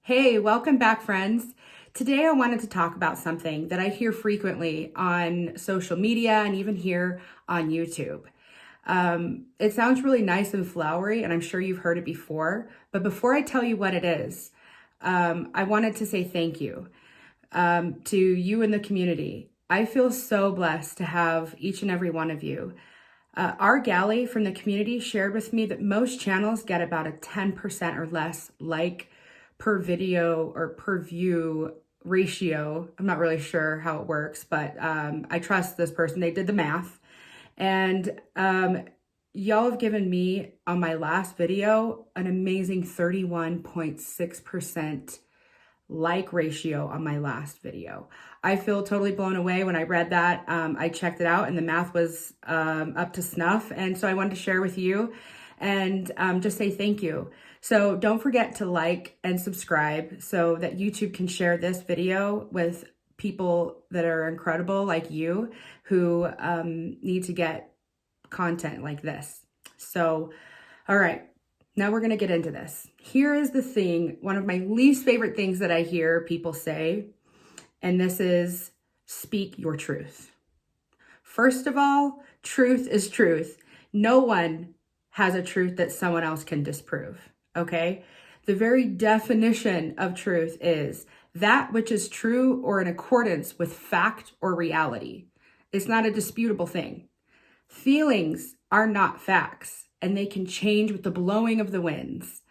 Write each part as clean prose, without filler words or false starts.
Hey, welcome back, friends. Today I wanted to talk about something that I hear frequently on social media and even here on YouTube. It sounds really nice and flowery, and I'm sure you've heard it before. But before I tell you what it is, I wanted to say thank you to you in the community. I feel so blessed to have each and every one of you. Our galley from the community shared with me that most channels get about a 10% or less like per video or per view ratio. I'm not really sure how it works, but I trust this person. They did the math. And y'all have given me on my last video an amazing 31.6% like ratio on my last video. I feel totally blown away when I read that. I checked it out and the math was up to snuff. And so I wanted to share with you and just say thank you. So don't forget to like and subscribe so that YouTube can share this video with people that are incredible like you who need to get content like this. So, all right. Now we're going to get into this. Here is the thing, one of my least favorite things that I hear people say, and this is speak your truth. First of all, truth is truth. No one has a truth that someone else can disprove, okay? The very definition of truth is that which is true or in accordance with fact or reality. It's not a disputable thing. Feelings are not facts, and they can change with the blowing of the winds.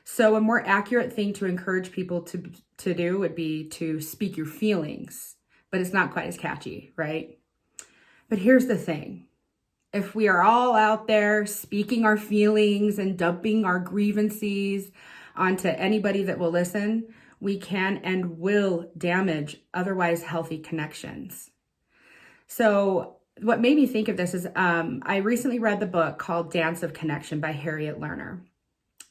So a more accurate thing to encourage people to do would be to speak your feelings, but it's not quite as catchy, right? But here's the thing. If we are all out there speaking our feelings and dumping our grievances onto anybody that will listen, we can and will damage otherwise healthy connections. So what made me think of this is I recently read the book called Dance of Connection by Harriet Lerner.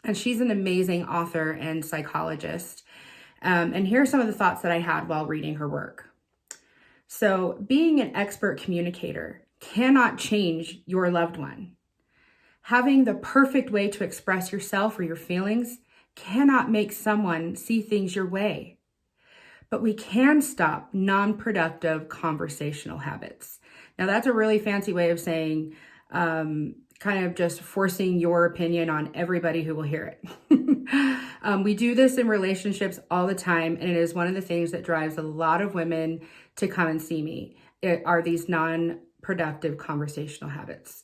And she's an amazing author and psychologist. And here are some of the thoughts that I had while reading her work. So being an expert communicator cannot change your loved one. Having the perfect way to express yourself or your feelings cannot make someone see things your way. But we can stop non-productive conversational habits. Now, that's a really fancy way of saying kind of just forcing your opinion on everybody who will hear it. We do this in relationships all the time, and it is one of the things that drives a lot of women to come and see me. It are these non-productive conversational habits.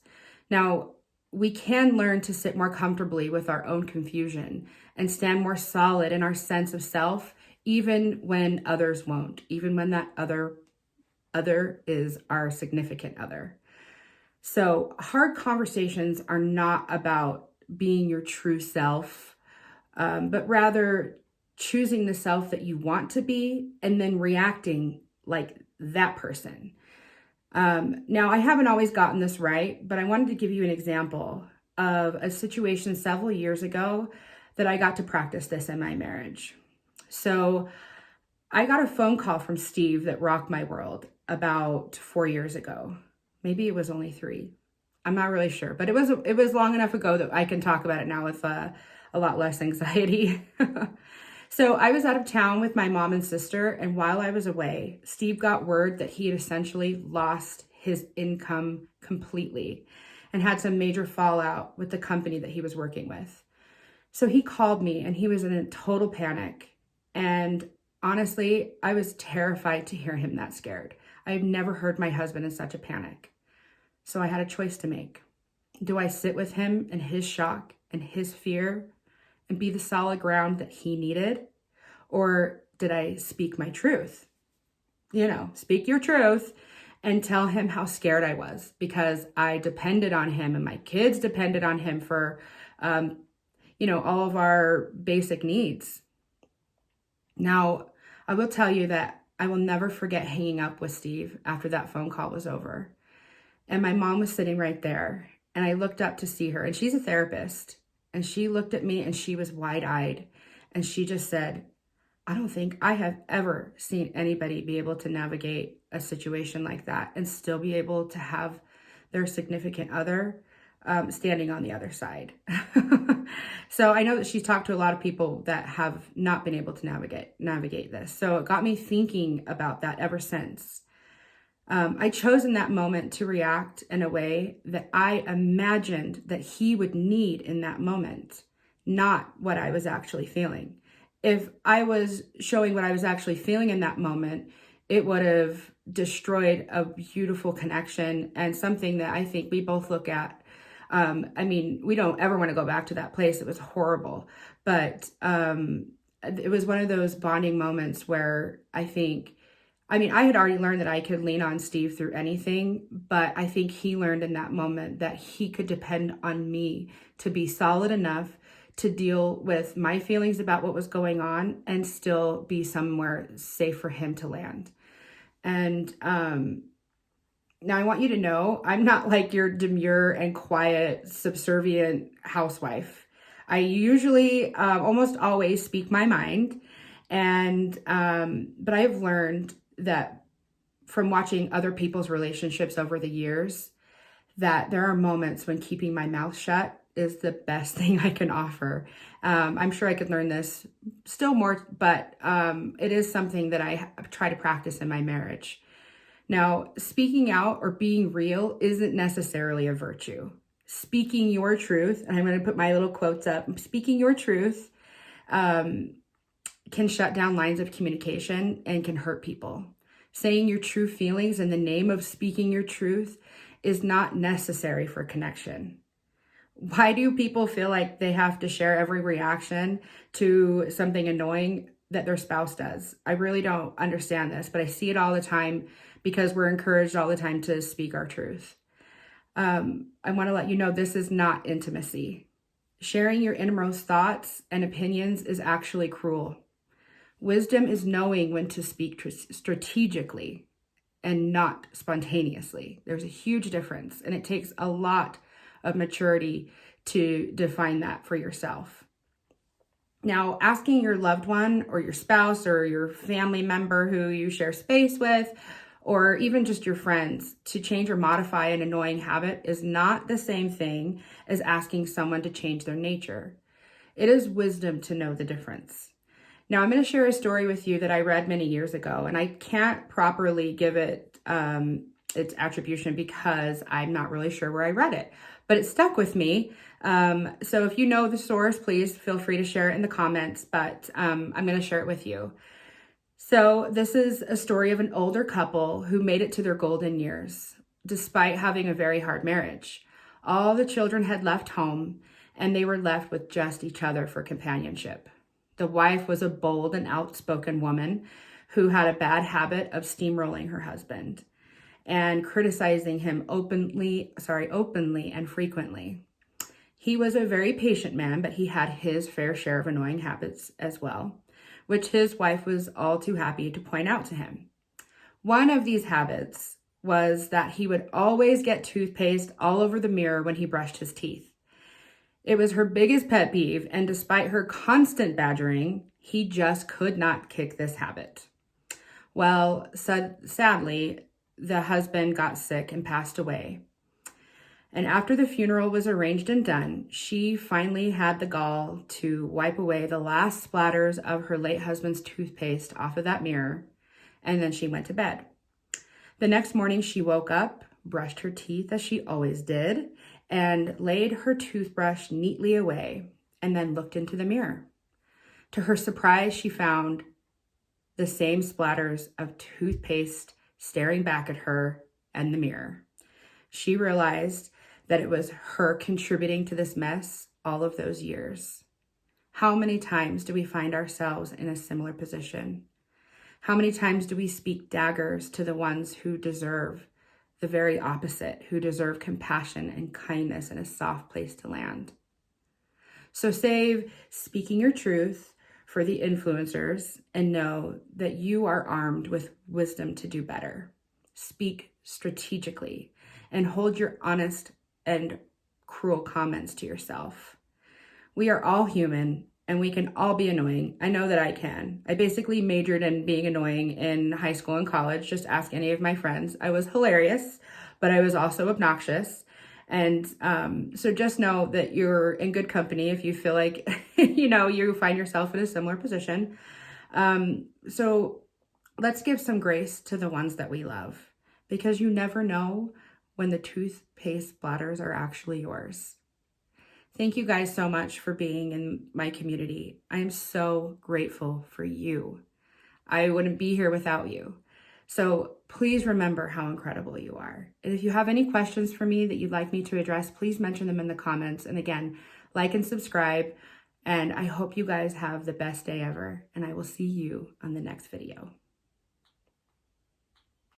Now, we can learn to sit more comfortably with our own confusion and stand more solid in our sense of self, even when others won't, even when that other is our significant other. So hard conversations are not about being your true self, but rather choosing the self that you want to be and then reacting like that person. Now, I haven't always gotten this right, but I wanted to give you an example of a situation several years ago that I got to practice this in my marriage. So I got a phone call from Steve that rocked my world about 4 years ago. Maybe it was only 3. I'm not really sure, but it was long enough ago that I can talk about it now with a lot less anxiety. So I was out of town with my mom and sister, and while I was away, Steve got word that he had essentially lost his income completely and had some major fallout with the company that he was working with. So he called me and he was in a total panic. And honestly, I was terrified to hear him that scared. I've never heard my husband in such a panic. So I had a choice to make. Do I sit with him in his shock and his fear and be the solid ground that he needed? Or did I speak my truth? Speak your truth and tell him how scared I was because I depended on him and my kids depended on him for, all of our basic needs. Now, I will tell you that I will never forget hanging up with Steve after that phone call was over. And my mom was sitting right there. And I looked up to see her. And she's a therapist. And she looked at me and she was wide-eyed. And she just said, I don't think I have ever seen anybody be able to navigate a situation like that and still be able to have their significant other standing on the other side. So I know that she's talked to a lot of people that have not been able to navigate this. So it got me thinking about that ever since. I chose in that moment to react in a way that I imagined that he would need in that moment, not what I was actually feeling. If I was showing what I was actually feeling in that moment, it would have destroyed a beautiful connection and something that I think we both look at. I mean, we don't ever want to go back to that place. It was horrible, but it was one of those bonding moments where I had already learned that I could lean on Steve through anything, but I think he learned in that moment that he could depend on me to be solid enough to deal with my feelings about what was going on and still be somewhere safe for him to land. And now I want you to know, I'm not like your demure and quiet, subservient housewife. I usually almost always speak my mind. And but I have learned that from watching other people's relationships over the years, that there are moments when keeping my mouth shut is the best thing I can offer. I'm sure I could learn this still more, but it is something that I try to practice in my marriage. Now, speaking out or being real isn't necessarily a virtue. Speaking your truth, and I'm going to put my little quotes up, speaking your truth can shut down lines of communication and can hurt people. Saying your true feelings in the name of speaking your truth is not necessary for connection. Why do people feel like they have to share every reaction to something annoying that their spouse does? I really don't understand this, but I see it all the time because we're encouraged all the time to speak our truth. I want to let you know this is not intimacy. Sharing your innermost thoughts and opinions is actually cruel. Wisdom is knowing when to speak strategically and not spontaneously. There's a huge difference, and it takes a lot of maturity to define that for yourself. Now, asking your loved one or your spouse or your family member who you share space with, or even just your friends, to change or modify an annoying habit is not the same thing as asking someone to change their nature. It is wisdom to know the difference. Now, I'm going to share a story with you that I read many years ago, and I can't properly give it its attribution because I'm not really sure where I read it, but it stuck with me. So if you know the source, please feel free to share it in the comments, but I'm going to share it with you. So this is a story of an older couple who made it to their golden years, despite having a very hard marriage. All the children had left home, and they were left with just each other for companionship. The wife was a bold and outspoken woman who had a bad habit of steamrolling her husband and criticizing him openly and frequently. He was a very patient man, but he had his fair share of annoying habits as well, which his wife was all too happy to point out to him. One of these habits was that he would always get toothpaste all over the mirror when he brushed his teeth. It was her biggest pet peeve, and despite her constant badgering, he just could not kick this habit. Well, sadly, the husband got sick and passed away. And after the funeral was arranged and done, she finally had the gall to wipe away the last splatters of her late husband's toothpaste off of that mirror, and then she went to bed. The next morning, she woke up, brushed her teeth as she always did, and laid her toothbrush neatly away, and then looked into the mirror. To her surprise, she found the same splatters of toothpaste staring back at her and the mirror. She realized that it was her contributing to this mess all of those years. How many times do we find ourselves in a similar position? How many times do we speak daggers to the ones who deserve the very opposite, who deserve compassion and kindness and a soft place to land? So save speaking your truth for the influencers and know that you are armed with wisdom to do better. Speak strategically and hold your honest and cruel comments to yourself. We are all human and we can all be annoying. I know that I can. I basically majored in being annoying in high school and college. Just ask any of my friends. I was hilarious, but I was also obnoxious. And so just know that you're in good company if you feel like, you find yourself in a similar position. So let's give some grace to the ones that we love, because you never know when the toothpaste bladders are actually yours. Thank you guys so much for being in my community. I am so grateful for you. I wouldn't be here without you. So please remember how incredible you are. And if you have any questions for me that you'd like me to address, please mention them in the comments. And again, like and subscribe. And I hope you guys have the best day ever. And I will see you on the next video.